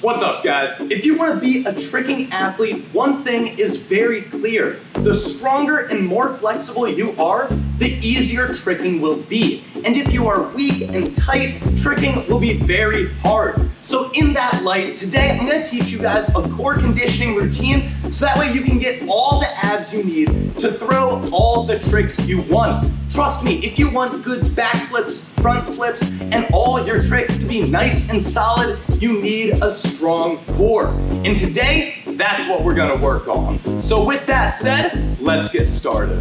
What's up, guys? If you want to be a tricking athlete, one thing is very clear. The stronger and more flexible you are, the easier tricking will be. And if you are weak and tight, tricking will be very hard. So in that light, today I'm going to teach you guys a core conditioning routine so that way you can get all the abs you need to throw all the tricks you want. Trust me, if you want good backflips, front flips, and all your tricks to be nice and solid, you need a strong core. And today, that's what we're gonna work on. So with that said, let's get started.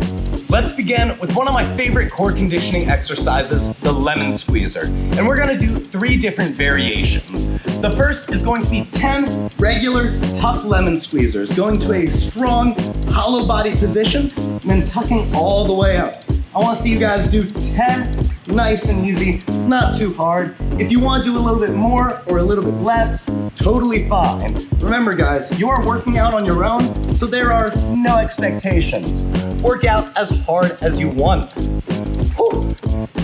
Let's begin with one of my favorite core conditioning exercises, the lemon squeezer. And we're gonna do 3 different variations. The first is going to be 10 regular tough lemon squeezers, going to a strong hollow body position, and then tucking all the way up. I wanna see you guys do 10, nice and easy, not too hard. If you wanna do a little bit more or a little bit less, totally fine. Remember guys, you are working out on your own, so there are no expectations. Work out as hard as you want. Whew.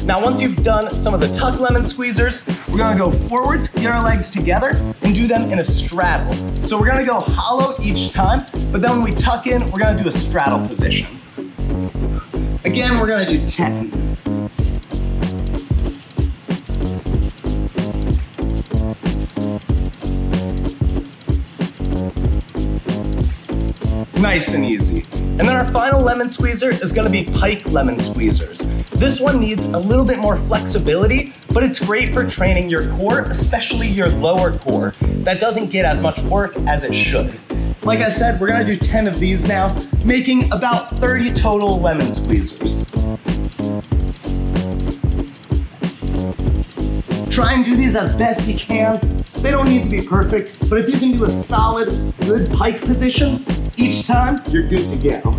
Now once you've done some of the tuck lemon squeezers, we're gonna go forwards, get our legs together, and do them in a straddle. So we're gonna go hollow each time, but then when we tuck in, we're gonna do a straddle position. Again, we're gonna do 10. Nice and easy. And then our final lemon squeezer is gonna be pike lemon squeezers. This one needs a little bit more flexibility, but it's great for training your core, especially your lower core. That doesn't get as much work as it should. Like I said, we're gonna do 10 of these now, making about 30 total lemon squeezers. Try and do these as best you can. They don't need to be perfect, but if you can do a solid, good pike position each time, you're good to go.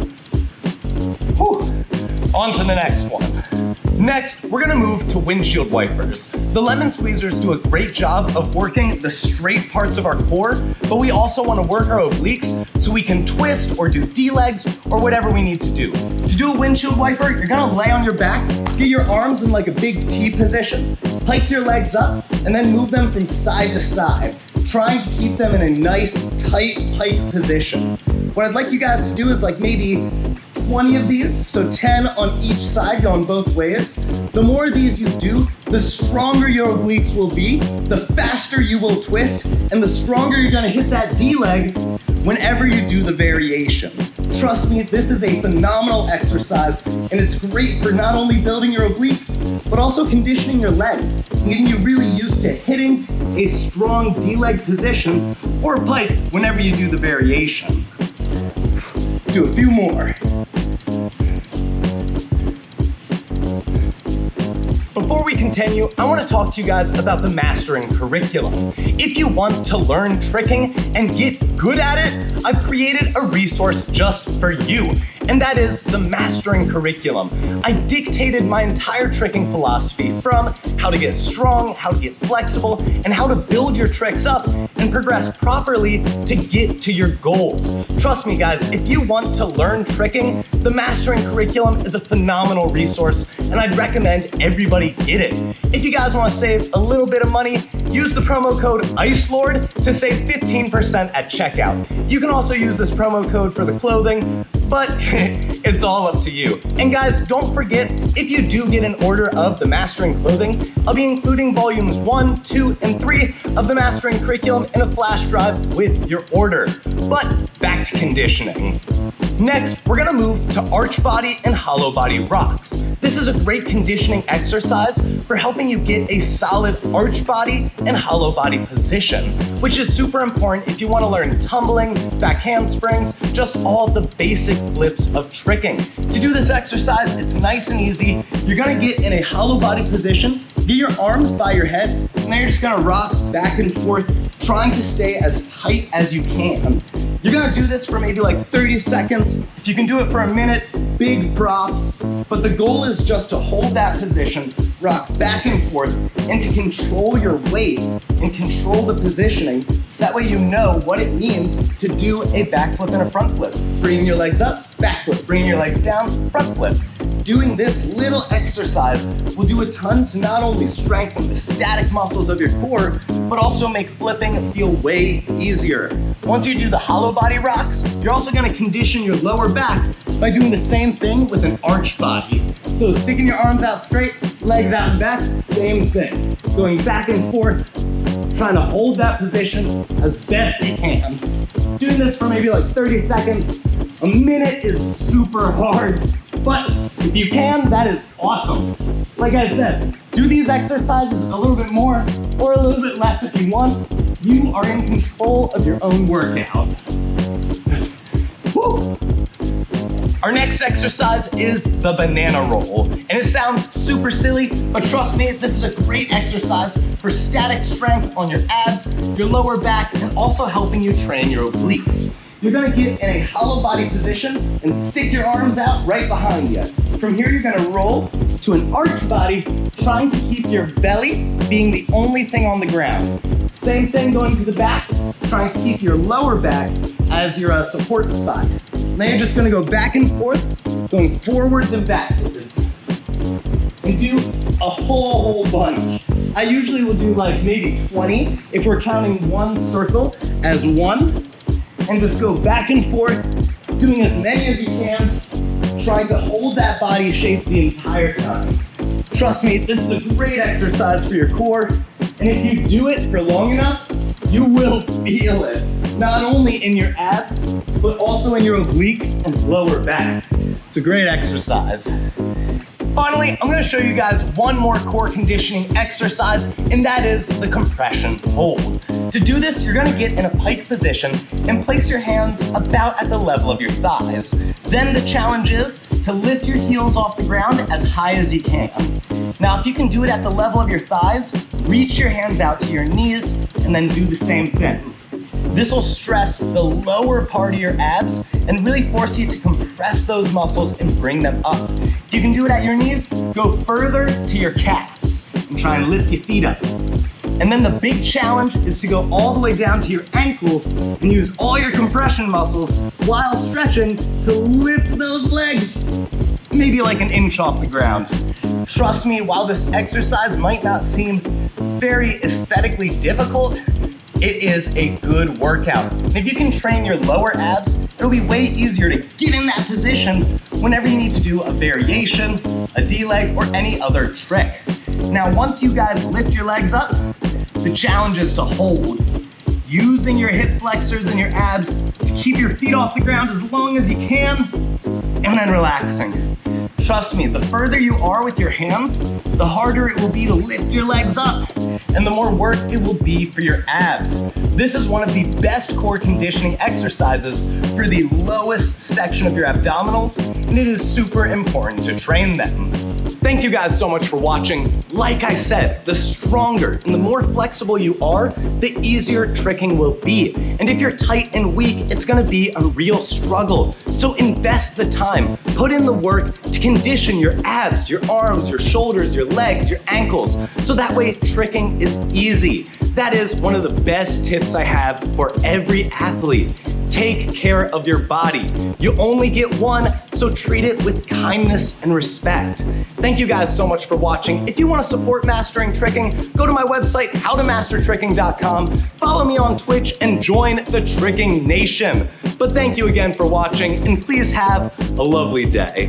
Whew. On to the next one. Next, we're gonna move to windshield wipers. The lemon squeezers do a great job of working the straight parts of our core, but we also wanna work our obliques so we can twist or do D-legs or whatever we need to do. To do a windshield wiper, you're gonna lay on your back, get your arms in like a big T position, pike your legs up, and then move them from side to side, trying to keep them in a nice, tight pike position. What I'd like you guys to do is like maybe 20 of these, so 10 on each side going both ways. The more of these you do, the stronger your obliques will be, the faster you will twist, and the stronger you're gonna hit that D-leg whenever you do the variation. Trust me, this is a phenomenal exercise, and it's great for not only building your obliques, but also conditioning your legs, and getting you really used to hitting a strong D-leg position or pike whenever you do the variation. Do a few more. Before we continue, I want to talk to you guys about the mastering curriculum. If you want to learn tricking and get good at it, I've created a resource just for you, and that is the mastering curriculum. I dictated my entire tricking philosophy from how to get strong, how to get flexible, and how to build your tricks up and progress properly to get to your goals. Trust me guys, if you want to learn tricking, the mastering curriculum is a phenomenal resource, and I'd recommend everybody get it. If you guys want to save a little bit of money, use the promo code ICELORD to save 15% at checkout. You can also use this promo code for the clothing, but it's all up to you. And guys, don't forget, if you do get an order of the Mastering Clothing, I'll be including volumes 1, 2, and 3 of the Mastering Curriculum in a flash drive with your order. But back to conditioning. Next, we're gonna move to arch body and hollow body rocks. This is a great conditioning exercise for helping you get a solid arch body and hollow body position, which is super important if you want to learn tumbling, back handsprings, just all the basic flips of tricking. To do this exercise, it's nice and easy. You're gonna get in a hollow body position, get your arms by your head, and then you're just gonna rock back and forth, trying to stay as tight as you can. You're gonna do this for maybe like 30 seconds. If you can do it for a minute, big props. But the goal is just to hold that position, rock back and forth, and to control your weight and control the positioning, so that way you know what it means to do a backflip and a front flip. Bringing your legs up, back flip. Bringing your legs down, front flip. Doing this little exercise will do a ton to not only strengthen the static muscles of your core, but also make flipping feel way easier. Once you do the hollow body rocks, you're also gonna condition your lower back by doing the same thing with an arch body. So sticking your arms out straight, legs out and back, same thing. Going back and forth, trying to hold that position as best you can. Doing this for maybe like 30 seconds. A minute is super hard, but if you can, that is awesome. Like I said, do these exercises a little bit more or a little bit less if you want. You are in control of your own workout. Woo! Our next exercise is the banana roll. And it sounds super silly, but trust me, this is a great exercise for static strength on your abs, your lower back, and also helping you train your obliques. You're gonna get in a hollow body position and stick your arms out right behind you. From here, you're gonna roll to an arch body, trying to keep your belly being the only thing on the ground. Same thing going to the back, trying to keep your lower back as your support spot. Now you're just gonna go back and forth, going forwards and backwards. And do a whole bunch. I usually will do like maybe 20 if we're counting one circle as one. And just go back and forth, doing as many as you can, trying to hold that body shape the entire time. Trust me, this is a great exercise for your core, and if you do it for long enough, you will feel it. Not only in your abs, but also in your obliques and lower back. It's a great exercise. Finally, I'm gonna show you guys one more core conditioning exercise, and that is the compression hold. To do this, you're gonna get in a pike position and place your hands about at the level of your thighs. Then the challenge is to lift your heels off the ground as high as you can. Now, if you can do it at the level of your thighs, reach your hands out to your knees and then do the same thing. This will stress the lower part of your abs and really force you to compress those muscles and bring them up. If you can do it at your knees, go further to your calves and try and lift your feet up. And then the big challenge is to go all the way down to your ankles and use all your compression muscles while stretching to lift those legs maybe like an inch off the ground. Trust me, while this exercise might not seem very aesthetically difficult, it is a good workout. And if you can train your lower abs, it'll be way easier to get in that position whenever you need to do a variation, a D-leg, or any other trick. Now, once you guys lift your legs up, the challenge is to hold, using your hip flexors and your abs to keep your feet off the ground as long as you can, and then relaxing. Trust me, the further you are with your hands, the harder it will be to lift your legs up, and the more work it will be for your abs. This is one of the best core conditioning exercises for the lowest section of your abdominals, and it is super important to train them. Thank you guys so much for watching. Like I said, the stronger and the more flexible you are, the easier tricking will be. And if you're tight and weak, it's gonna be a real struggle. So invest the time, put in the work to condition your abs, your arms, your shoulders, your legs, your ankles, so that way tricking is easy. That is one of the best tips I have for every athlete. Take care of your body. You only get one, so treat it with kindness and respect. Thank you guys so much for watching. If you want to support Mastering Tricking, go to my website, howtomastertricking.com, follow me on Twitch, and join the Tricking Nation. But thank you again for watching, and please have a lovely day.